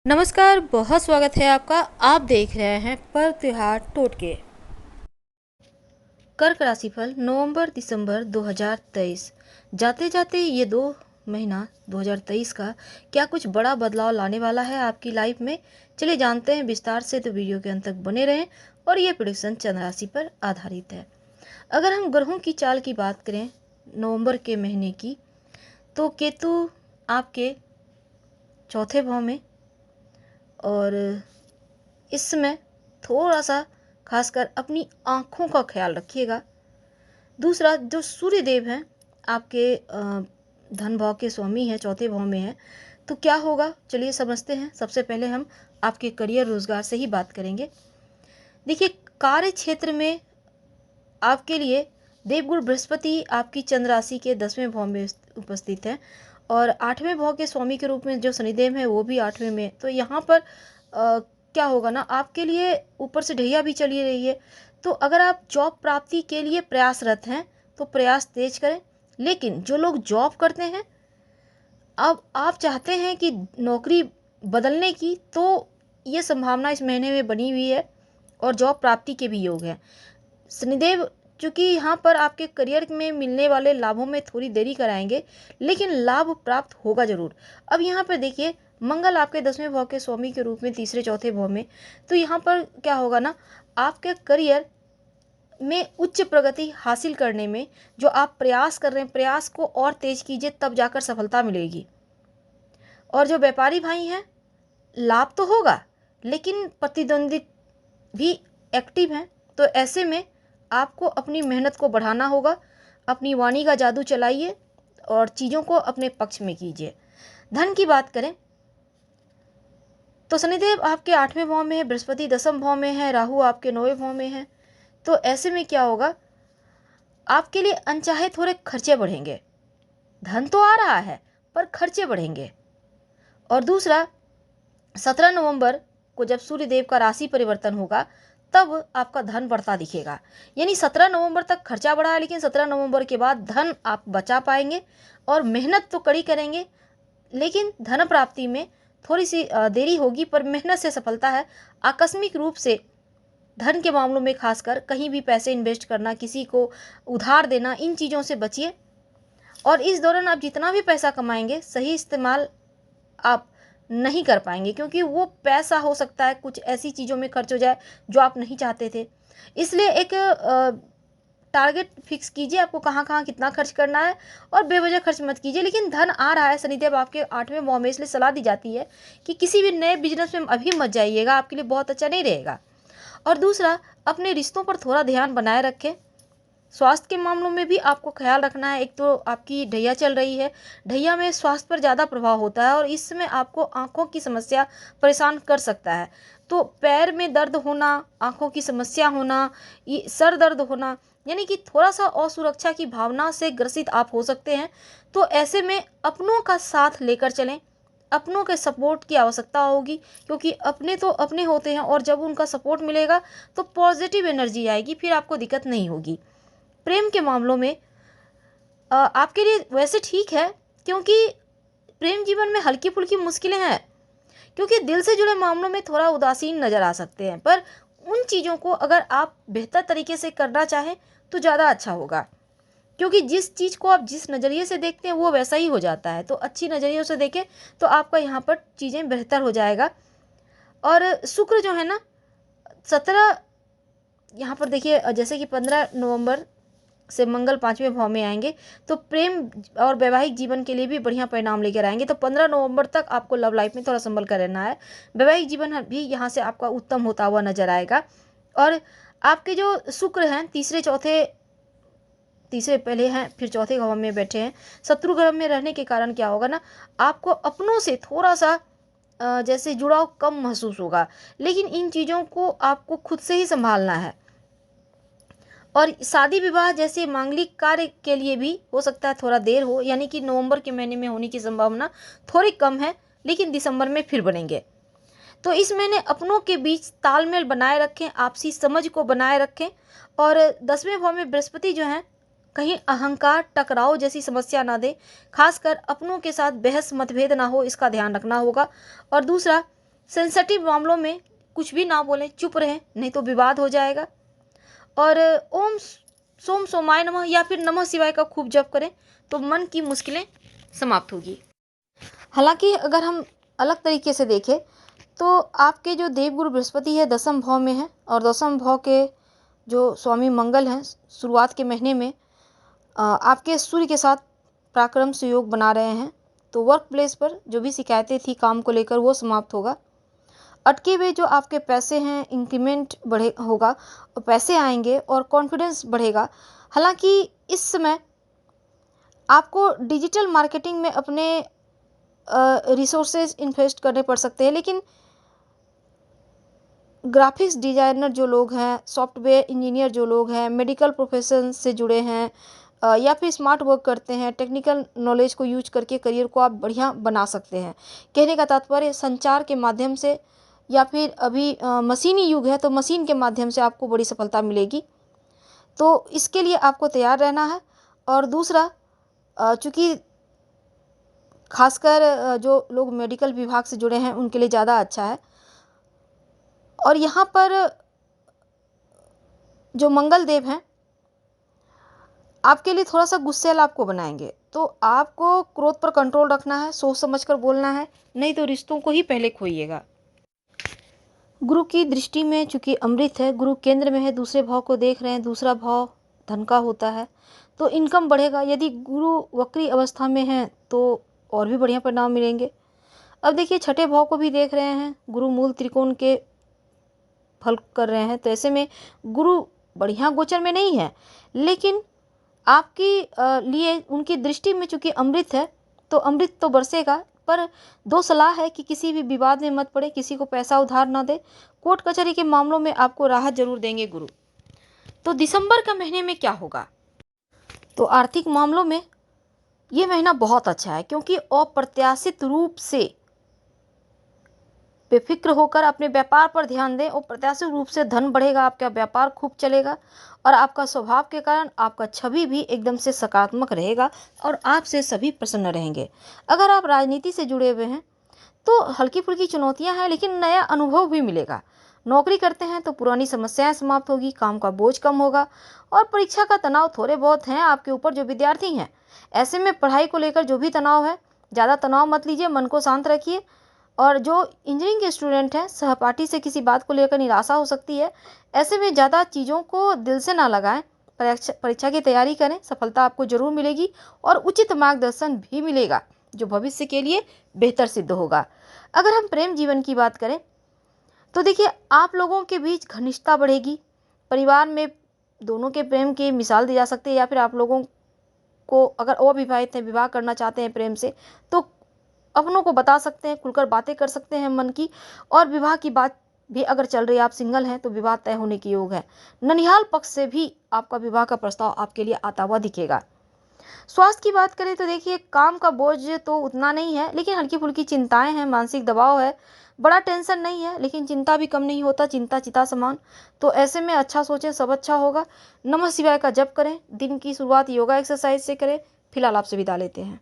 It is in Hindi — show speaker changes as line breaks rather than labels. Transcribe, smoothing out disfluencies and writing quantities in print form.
नमस्कार, बहुत स्वागत है आपका। आप देख रहे हैं पर त्योहार टोटके। कर्क राशिफल नवंबर दिसंबर 2023। जाते जाते ये 2 महीना 2023 का क्या कुछ बड़ा बदलाव लाने वाला है आपकी लाइफ में। चलिए जानते हैं विस्तार से, तो वीडियो के अंत तक बने रहें। और ये प्रेडिक्शन चंद्र राशि पर आधारित है। अगर हम ग्रहों की चाल की बात करें नवंबर के महीने की, तो केतु आपके चौथे भाव में, और इस समय थोड़ा सा खासकर अपनी आँखों का ख्याल रखिएगा। दूसरा, जो सूर्य देव हैं आपके धन भाव के स्वामी हैं, चौथे भाव में हैं, तो क्या होगा चलिए समझते हैं। सबसे पहले हम आपके करियर रोजगार से ही बात करेंगे। देखिए, कार्य क्षेत्र में आपके लिए देवगुरु बृहस्पति आपकी चंद्र राशि के 10वें भाव में उपस्थित है, और 8वें भाव के स्वामी के रूप में जो शनिदेव है वो भी 8वें में। तो यहाँ पर क्या होगा ना, आपके लिए ऊपर से ढैया भी चली रही है। तो अगर आप जॉब प्राप्ति के लिए प्रयासरत हैं तो प्रयास तेज करें। लेकिन जो लोग जॉब करते हैं, अब आप चाहते हैं कि नौकरी बदलने की, तो ये संभावना इस महीने में बनी हुई है और जॉब प्राप्ति के भी योग हैं। शनिदेव चूंकि यहाँ पर आपके करियर में मिलने वाले लाभों में थोड़ी देरी कराएंगे, लेकिन लाभ प्राप्त होगा जरूर। अब यहाँ पर देखिए, मंगल आपके 10वें भाव के स्वामी के रूप में तीसरे चौथे भाव में, तो यहाँ पर क्या होगा ना, आपके करियर में उच्च प्रगति हासिल करने में जो आप प्रयास कर रहे हैं, प्रयास को और तेज कीजिए, तब जाकर सफलता मिलेगी। और जो व्यापारी भाई हैं, लाभ तो होगा लेकिन प्रतिद्वंदी भी एक्टिव हैं। तो ऐसे में आपको अपनी मेहनत को बढ़ाना होगा, अपनी वाणी का जादू चलाइए और चीज़ों को अपने पक्ष में कीजिए। धन की बात करें तो शनिदेव आपके 8वें भाव में है, बृहस्पति 10वें भाव में है, राहु आपके 9वें भाव में है। तो ऐसे में क्या होगा, आपके लिए अनचाहे थोड़े खर्चे बढ़ेंगे। धन तो आ रहा है पर खर्चे बढ़ेंगे। और दूसरा, 17 नवंबर को जब सूर्य देव का राशि परिवर्तन होगा, तब आपका धन बढ़ता दिखेगा। यानी 17 नवंबर तक खर्चा बढ़ा है, लेकिन 17 नवंबर के बाद धन आप बचा पाएंगे। और मेहनत तो कड़ी करेंगे, लेकिन धन प्राप्ति में थोड़ी सी देरी होगी, पर मेहनत से सफलता है। आकस्मिक रूप से धन के मामलों में खासकर कहीं भी पैसे इन्वेस्ट करना, किसी को उधार देना, इन चीज़ों से बचिए। और इस दौरान आप जितना भी पैसा कमाएंगे, सही इस्तेमाल आप नहीं कर पाएंगे, क्योंकि वो पैसा हो सकता है कुछ ऐसी चीज़ों में खर्च हो जाए जो आप नहीं चाहते थे। इसलिए एक टारगेट फिक्स कीजिए, आपको कहाँ कहाँ कितना खर्च करना है, और बेवजह खर्च मत कीजिए। लेकिन धन आ रहा है, शनिदेव आपके 8वें भाव में, इसलिए सलाह दी जाती है कि किसी भी नए बिजनेस में अभी मत जाइएगा, आपके लिए बहुत अच्छा नहीं रहेगा। और दूसरा, अपने रिश्तों पर थोड़ा ध्यान बनाए रखें। स्वास्थ्य के मामलों में भी आपको ख्याल रखना है। एक तो आपकी ढैया चल रही है, ढैया में स्वास्थ्य पर ज़्यादा प्रभाव होता है, और इस समय आपको आँखों की समस्या परेशान कर सकता है। तो पैर में दर्द होना, आँखों की समस्या होना, ये सर दर्द होना, यानी कि थोड़ा सा असुरक्षा की भावना से ग्रसित आप हो सकते हैं। तो ऐसे में अपनों का साथ लेकर चलें, अपनों के सपोर्ट की आवश्यकता होगी, क्योंकि अपने तो अपने होते हैं, और जब उनका सपोर्ट मिलेगा तो पॉजिटिव एनर्जी आएगी, फिर आपको दिक्कत नहीं होगी। प्रेम के मामलों में आपके लिए वैसे ठीक है, क्योंकि प्रेम जीवन में हल्की फुल्की मुश्किलें हैं, क्योंकि दिल से जुड़े मामलों में थोड़ा उदासीन नज़र आ सकते हैं। पर उन चीज़ों को अगर आप बेहतर तरीके से करना चाहें तो ज़्यादा अच्छा होगा, क्योंकि जिस चीज़ को आप जिस नज़रिए से देखते हैं वो वैसा ही हो जाता है। तो अच्छी नज़रियों से देखें तो आपका यहाँ पर चीज़ें बेहतर हो जाएगा। और शुक्र जो है ना, 17, यहाँ पर देखिए, जैसे कि 15 नवंबर से मंगल 5वें भाव में आएंगे, तो प्रेम और वैवाहिक जीवन के लिए भी बढ़िया परिणाम लेकर आएंगे। तो 15 नवंबर तक आपको लव लाइफ में थोड़ा संभल कर रहना है। वैवाहिक जीवन भी यहाँ से आपका उत्तम होता हुआ नजर आएगा। और आपके जो शुक्र हैं तीसरे पहले हैं, फिर चौथे भाव में बैठे हैं। शत्रु ग्रह में रहने के कारण क्या होगा ना, आपको अपनों से थोड़ा सा जैसे जुड़ाव कम महसूस होगा, लेकिन इन चीज़ों को आपको खुद से ही संभालना है। और शादी विवाह जैसे मांगलिक कार्य के लिए भी हो सकता है थोड़ा देर हो, यानी कि नवंबर के महीने में होने की संभावना थोड़ी कम है, लेकिन दिसंबर में फिर बनेंगे। तो इस महीने अपनों के बीच तालमेल बनाए रखें, आपसी समझ को बनाए रखें। और 10वें भाव में बृहस्पति जो हैं, कहीं अहंकार टकराव जैसी समस्या ना दे, खासकर अपनों के साथ बहस मतभेद ना हो, इसका ध्यान रखना होगा। और दूसरा, सेंसिटिव मामलों में कुछ भी ना बोलें, चुप रहें, नहीं तो विवाद हो जाएगा। और ओम सोम सोमाय नमः या फिर नमः शिवाय का खूब जप करें तो मन की मुश्किलें समाप्त होगी। हालांकि अगर हम अलग तरीके से देखें तो आपके जो देवगुरु बृहस्पति है दसम भाव में है, और दसम भाव के जो स्वामी मंगल हैं शुरुआत के महीने में आपके सूर्य के साथ पराक्रम संयोग बना रहे हैं। तो वर्क प्लेस पर जो भी शिकायतें थी काम को लेकर वो समाप्त होगा। अटके हुए जो आपके पैसे हैं इंक्रीमेंट बढ़े होगा और पैसे आएंगे और कॉन्फिडेंस बढ़ेगा। हालांकि इस समय आपको डिजिटल मार्केटिंग में अपने रिसोर्सेज इन्वेस्ट करने पड़ सकते हैं, लेकिन ग्राफिक्स डिज़ाइनर जो लोग हैं, सॉफ्टवेयर इंजीनियर जो लोग हैं, मेडिकल प्रोफेशन से जुड़े हैं या फिर स्मार्ट वर्क करते हैं, टेक्निकल नॉलेज को यूज करके करियर को आप बढ़िया बना सकते हैं। कहने का तात्पर्य संचार के माध्यम से या फिर अभी मशीनी युग है तो मशीन के माध्यम से आपको बड़ी सफलता मिलेगी। तो इसके लिए आपको तैयार रहना है। और दूसरा चूँकि खासकर जो लोग मेडिकल विभाग से जुड़े हैं उनके लिए ज़्यादा अच्छा है। और यहाँ पर जो मंगल देव हैं आपके लिए थोड़ा सा गुस्सैल आपको बनाएंगे, तो आपको क्रोध पर कंट्रोल रखना है, सोच समझकर बोलना है, नहीं तो रिश्तों को ही पहले खोइएगा। गुरु की दृष्टि में चूंकि अमृत है, गुरु केंद्र में है, दूसरे भाव को देख रहे हैं, दूसरा भाव धन का होता है तो इनकम बढ़ेगा। यदि गुरु वक्री अवस्था में है तो और भी बढ़िया परिणाम मिलेंगे। अब देखिए छठे भाव को भी देख रहे हैं, गुरु मूल त्रिकोण के फल कर रहे हैं, तो ऐसे में गुरु बढ़िया गोचर में नहीं है, लेकिन आपकी लिए उनकी दृष्टि में चूंकि अमृत है तो अमृत तो बरसेगा। पर दो सलाह है कि किसी भी विवाद में मत पड़े, किसी को पैसा उधार ना दे, कोर्ट कचहरी के मामलों में आपको राहत जरूर देंगे गुरु। तो दिसंबर का महीने में क्या होगा? तो आर्थिक मामलों में ये महीना बहुत अच्छा है, क्योंकि अप्रत्याशित रूप से बेफिक्र होकर अपने व्यापार पर ध्यान दें और प्रत्याशित रूप से धन बढ़ेगा, आपका व्यापार खूब चलेगा और आपका स्वभाव के कारण आपका छवि भी एकदम से सकारात्मक रहेगा और आपसे सभी प्रसन्न रहेंगे। अगर आप राजनीति से जुड़े हुए हैं तो हल्की फुल्की चुनौतियां हैं, लेकिन नया अनुभव भी मिलेगा। नौकरी करते हैं तो पुरानी समस्याएं समाप्त होगी, काम का बोझ कम होगा और परीक्षा का तनाव थोड़े बहुत हैं आपके ऊपर जो विद्यार्थी हैं। ऐसे में पढ़ाई को लेकर जो भी तनाव है, ज़्यादा तनाव मत लीजिए, मन को शांत रखिए। और जो इंजीनियरिंग के स्टूडेंट हैं, सहपाठी से किसी बात को लेकर निराशा हो सकती है, ऐसे में ज़्यादा चीज़ों को दिल से ना लगाएं, परीक्षा की तैयारी करें, सफलता आपको जरूर मिलेगी और उचित मार्गदर्शन भी मिलेगा जो भविष्य के लिए बेहतर सिद्ध होगा। अगर हम प्रेम जीवन की बात करें तो देखिए आप लोगों के बीच घनिष्ठता बढ़ेगी, परिवार में दोनों के प्रेम की मिसाल दी जा सकती है, या फिर आप लोगों को अगर अविवाहित हैं, विवाह करना चाहते हैं प्रेम से, तो अपनों को बता सकते हैं, खुलकर बातें कर सकते हैं मन की। और विवाह की बात भी अगर चल रही है, आप सिंगल हैं तो विवाह तय होने की योग है। ननिहाल पक्ष से भी आपका विवाह का प्रस्ताव आपके लिए आता हुआ दिखेगा। स्वास्थ्य की बात करें तो देखिए काम का बोझ तो उतना नहीं है, लेकिन हल्की फुल्की चिंताएं हैं, मानसिक दबाव है, बड़ा टेंशन नहीं है, लेकिन चिंता भी कम नहीं होता, चिंता चिता समान। तो ऐसे में अच्छा सोचें, सब अच्छा होगा। नमः शिवाय का जप करें, दिन की शुरुआत योगा एक्सरसाइज से करें। फिलहाल आपसे विदा लेते हैं।